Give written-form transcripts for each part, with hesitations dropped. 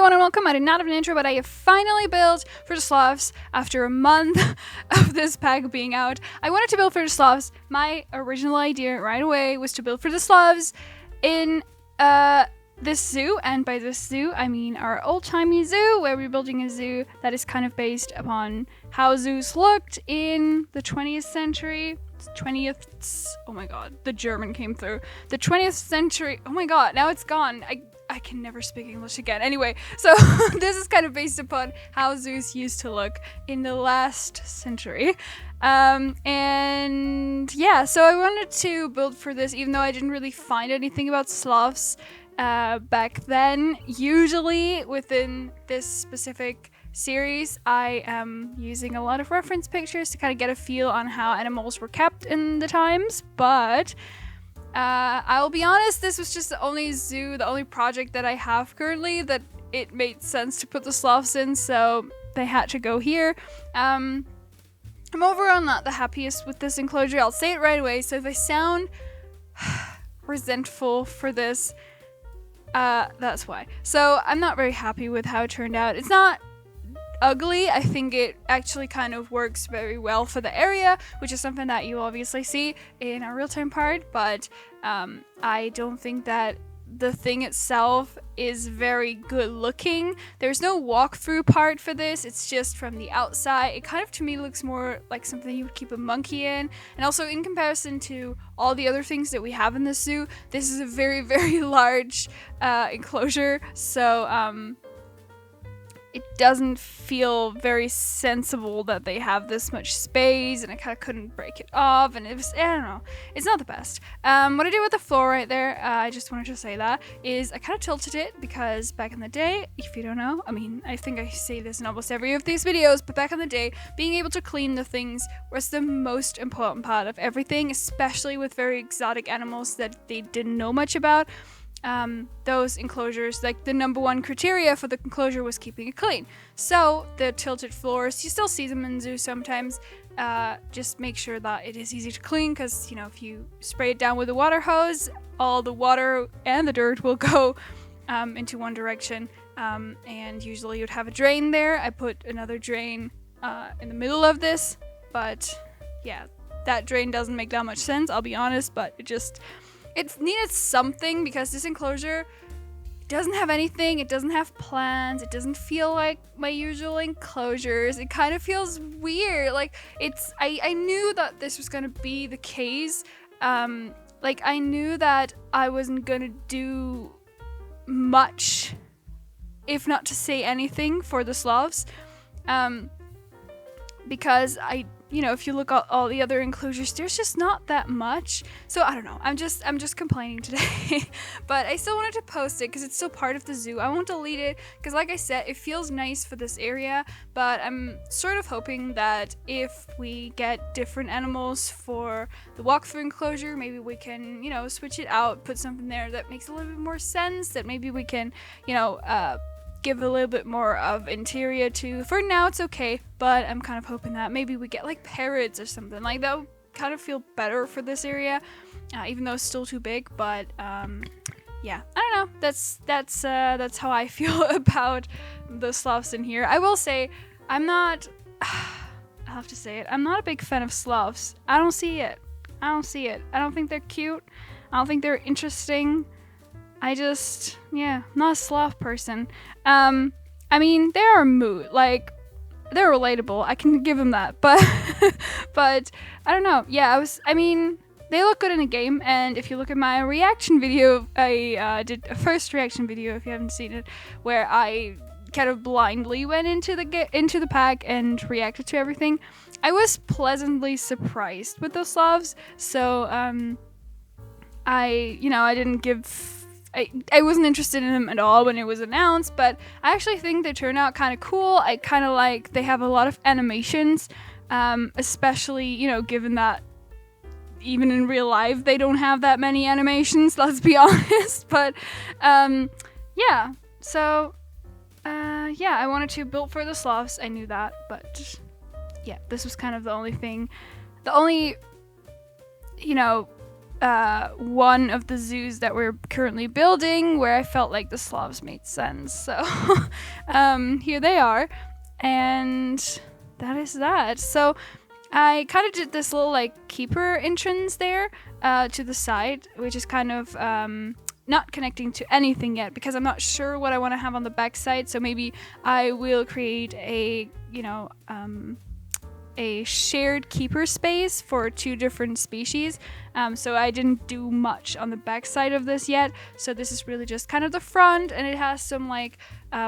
everyone and welcome. I did not have an intro, but I have finally built for the Sloths after a month of this pack being out. I wanted to build for the Sloths. My original idea right away was to build for the Sloths in this zoo, and by this zoo I mean our old-timey zoo, where we're building a zoo that is kind of based upon how zoos looked in the 20th century. 20th, oh my god, the German came through. The 20th century, oh my god, now it's gone. I can never speak English again. Anyway, so this is kind of based upon how zoos used to look in the last century. And yeah, so I wanted to build for this, even though I didn't really find anything about sloths back then. Usually within this specific series, I am using a lot of reference pictures to kind of get a feel on how animals were kept in the times, but I'll be honest, this was just the only project that I have currently that it made sense to put the sloths in, so they had to go here. I'm overall not the happiest with this enclosure, I'll say it right away, so if I sound resentful for this, that's why. So I'm not very happy with how it turned out. It's not ugly. I think it actually kind of works very well for the area, which is something that you obviously see in our real-time part, but I don't think that the thing itself is very good looking. There's no walkthrough part for this, it's just from the outside. It kind of to me looks more like something you would keep a monkey in, and also in comparison to all the other things that we have in the zoo, this is a very, very large enclosure, so it doesn't feel very sensible that they have this much space, and I kind of couldn't break it off, and it was, I don't know, it's not the best. What I did with the floor right there, I just wanted to say that, is I kind of tilted it, because back in the day, if you don't know, I mean, I think I say this in almost every of these videos, but back in the day, being able to clean the things was the most important part of everything, especially with very exotic animals that they didn't know much about. Those enclosures, like the number one criteria for the enclosure was keeping it clean. So the tilted floors, you still see them in zoos sometimes. Just make sure that it is easy to clean, because, you know, if you spray it down with a water hose, all the water and the dirt will go into one direction. And usually you'd have a drain there. I put another drain in the middle of this, but yeah, that drain doesn't make that much sense, I'll be honest, but it needed something, because this enclosure doesn't have anything, it doesn't have plants, it doesn't feel like my usual enclosures, it kind of feels weird, like I knew that this was gonna be the case, like I knew that I wasn't gonna do much, if not to say anything, for the sloths, because you know, if you look at all the other enclosures, there's just not that much. So I don't know. I'm just complaining today. But I still wanted to post it because it's still part of the zoo. I won't delete it because, like I said, it feels nice for this area. But I'm sort of hoping that if we get different animals for the walkthrough enclosure, maybe we can, you know, switch it out, put something there that makes a little bit more sense. That maybe we can, you know, give a little bit more of interior to. For now it's okay, but I'm kind of hoping that maybe we get like parrots or something like that would kind of feel better for this area, even though it's still too big, but yeah, I don't know, that's how I feel about the sloths in here. I will say I'm not I'll have to say it, I'm not a big fan of sloths. I don't see it. I don't think they're cute. I don't think they're interesting. I'm not a sloth person. I mean, they are mood, like, they're relatable, I can give them that, but, but, I don't know, yeah, I mean, they look good in a game, and if you look at my reaction video, I did a first reaction video, if you haven't seen it, where I kind of blindly went into the pack and reacted to everything. I was pleasantly surprised with those sloths, so, I didn't give... I wasn't interested in them at all when it was announced, but I actually think they turn out kind of cool. I kind of like they have a lot of animations, especially, you know, given that even in real life they don't have that many animations, let's be honest, but yeah, so yeah, I wanted to build for the sloths, I knew that, but yeah, this was kind of the only, you know, one of the zoos that we're currently building where I felt like the sloths made sense. So here they are, and that is that. So I kind of did this little like keeper entrance there to the side, which is kind of not connecting to anything yet because I'm not sure what I want to have on the back side. So maybe I will create a, a shared keeper space for 2 different species. So I didn't do much on the back side of this yet. So this is really just kind of the front, and it has some like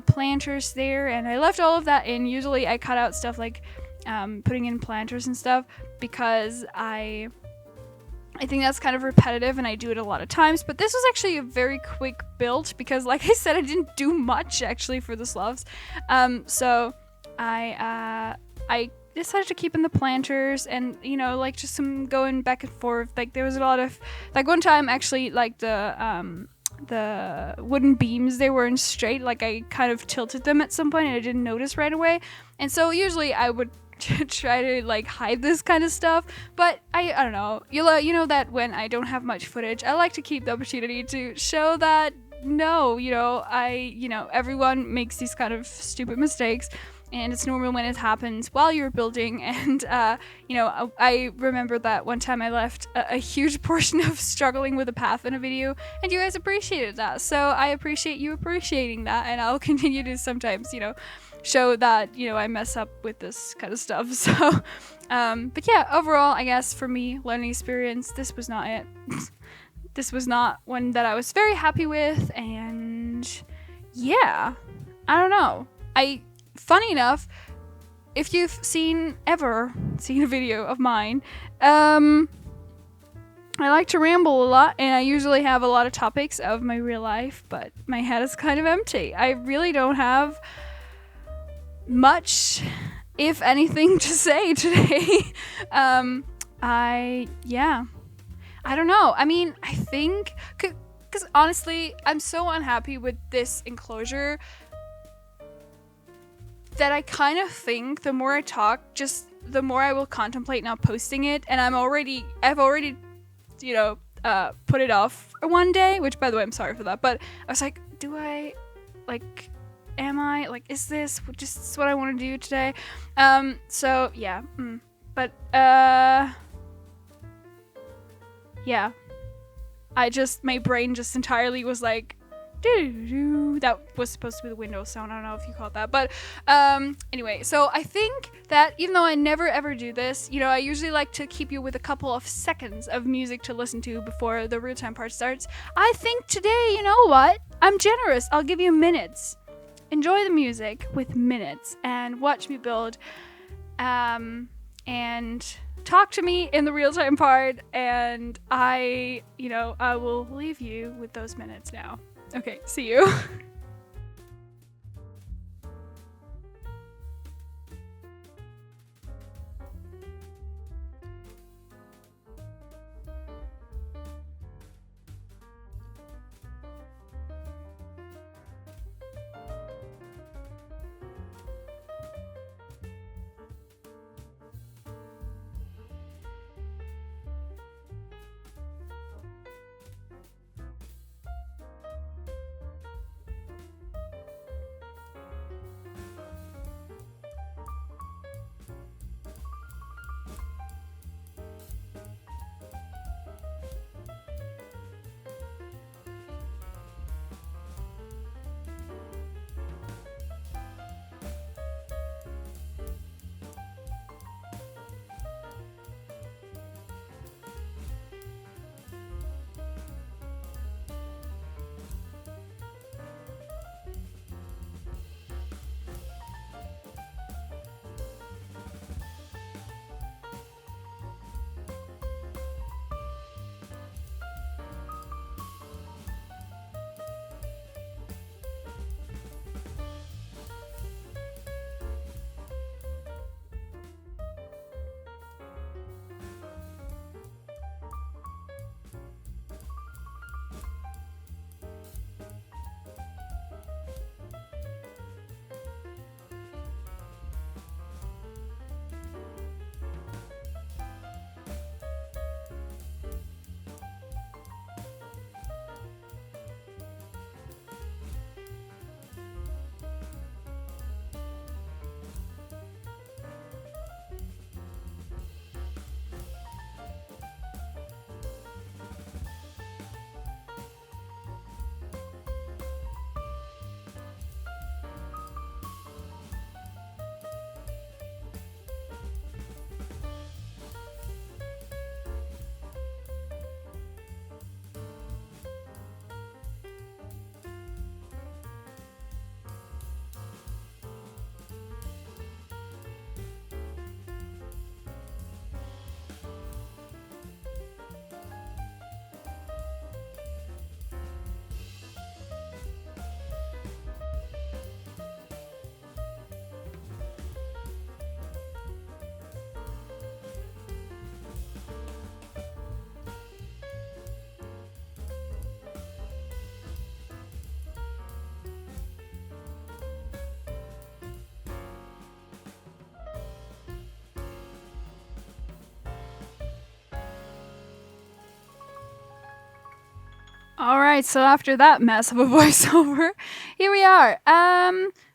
planters there, and I left all of that in. Usually I cut out stuff like putting in planters and stuff because I think that's kind of repetitive and I do it a lot of times. But this was actually a very quick build because, like I said, I didn't do much actually for the sloths. So I decided to keep in the planters and, like just some going back and forth. Like there was a lot of, like one time actually, like the wooden beams, they weren't straight. Like I kind of tilted them at some point and I didn't notice right away. And so usually I would try to like hide this kind of stuff, but I don't know. You know that when I don't have much footage, I like to keep the opportunity to show that everyone makes these kind of stupid mistakes, and it's normal when it happens while you're building. And I remember that one time I left a huge portion of struggling with a path in a video, and you guys appreciated that, so I appreciate you appreciating that, and I'll continue to sometimes show that I mess up with this kind of stuff. So but yeah, overall, I guess for me, learning experience, this was not it. This was not one that I was very happy with, and yeah, I don't know. Funny enough, if you've ever seen a video of mine, I like to ramble a lot, and I usually have a lot of topics of my real life, but my head is kind of empty. I really don't have much, if anything, to say today. I don't know. I mean, I think, because honestly, I'm so unhappy with this enclosure that I kind of think the more I talk, just the more I will contemplate not posting it. And I've already, put it off for one day, which, by the way, I'm sorry for that. But I was like, am I, is this just what I want to do today? So, yeah. But, yeah. My brain just entirely was like, that was supposed to be the window sound. I don't know if you caught that, but anyway, so I think that even though I never ever do this, I usually like to keep you with a couple of seconds of music to listen to before the real time part starts. I think today, you know what? I'm generous. I'll give you minutes. Enjoy the music with minutes and watch me build, and talk to me in the real time part, and I will leave you with those minutes now. Okay, see you. Alright, so after that mess of a voiceover, here we are.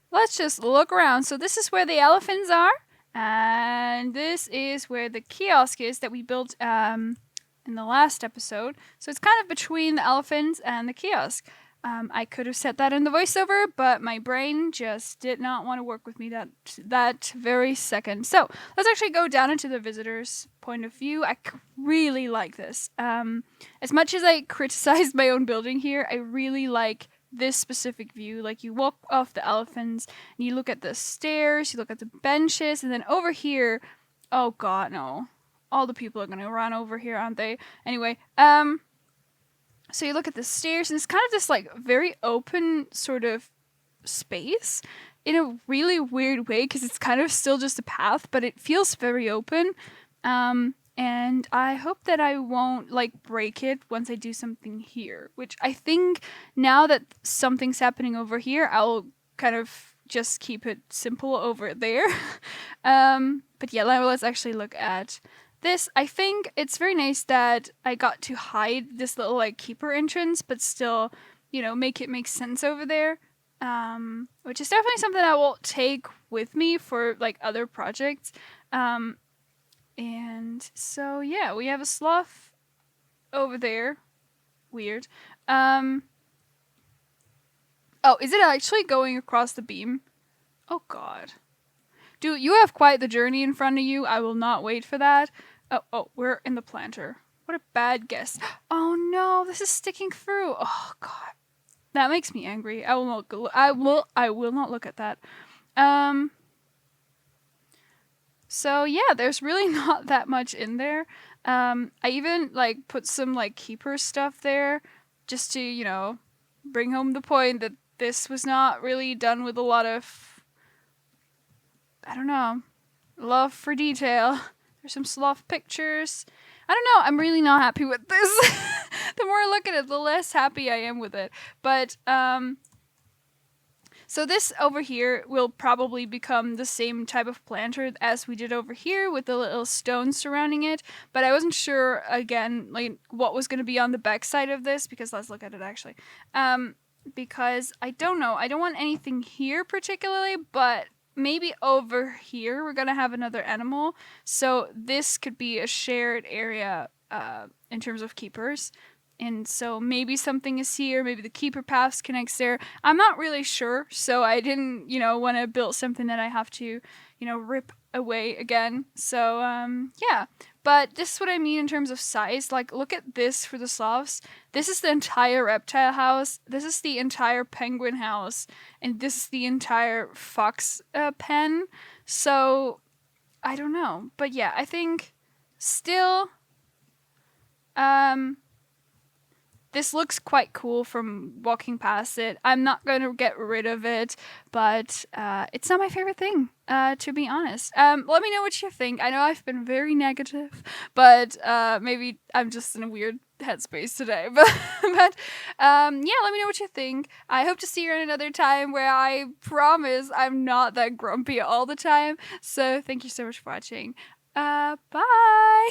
Let's just look around. So this is where the elephants are, and this is where the kiosk is that we built in the last episode. So it's kind of between the elephants and the kiosk. I could have said that in the voiceover, but my brain just did not want to work with me that very second. So let's actually go down into the visitor's point of view. I really like this. As much as I criticized my own building here, I really like this specific view. Like, you walk off the elephants, and you look at the stairs, you look at the benches, and then over here, oh god, no. All the people are gonna run over here, aren't they? Anyway, so you look at the stairs, and it's kind of this like very open sort of space in a really weird way, because it's kind of still just a path, but it feels very open. And I hope that I won't like break it once I do something here, which I think now that something's happening over here, I'll kind of just keep it simple over there. But yeah, let's actually look at this. I think it's very nice that I got to hide this little like keeper entrance, but still, make it make sense over there. Which is definitely something I will take with me for like other projects. And so yeah, we have a sloth over there. Weird. Oh, is it actually going across the beam? Oh god. Dude, you have quite the journey in front of you. I will not wait for that. Oh, we're in the planter. What a bad guess. Oh no, this is sticking through. Oh god. That makes me angry. I will not look at that. So yeah, there's really not that much in there. I even like put some like keeper stuff there just to, bring home the point that this was not really done with a lot of, I don't know, love for detail. There's some sloth pictures. I don't know, I'm really not happy with this. The more I look at it, the less happy I am with it. But, so this over here will probably become the same type of planter as we did over here with the little stones surrounding it. But I wasn't sure, again, like what was going to be on the back side of this, because let's look at it actually. Because I don't know, I don't want anything here particularly, but maybe over here we're going to have another animal. So this could be a shared area in terms of keepers. And so maybe something is here, maybe the keeper paths connects there. I'm not really sure, so I didn't, want to build something that I have to, rip away again. So, yeah. But this is what I mean in terms of size. Like, look at this for the sloths. This is the entire reptile house. This is the entire penguin house. And this is the entire fox pen. So, I don't know. But yeah, I think still... this looks quite cool from walking past it. I'm not going to get rid of it, but it's not my favorite thing, to be honest. Let me know what you think. I know I've been very negative, but maybe I'm just in a weird headspace today. But yeah, let me know what you think. I hope to see you in another time where I promise I'm not that grumpy all the time. So thank you so much for watching. Bye!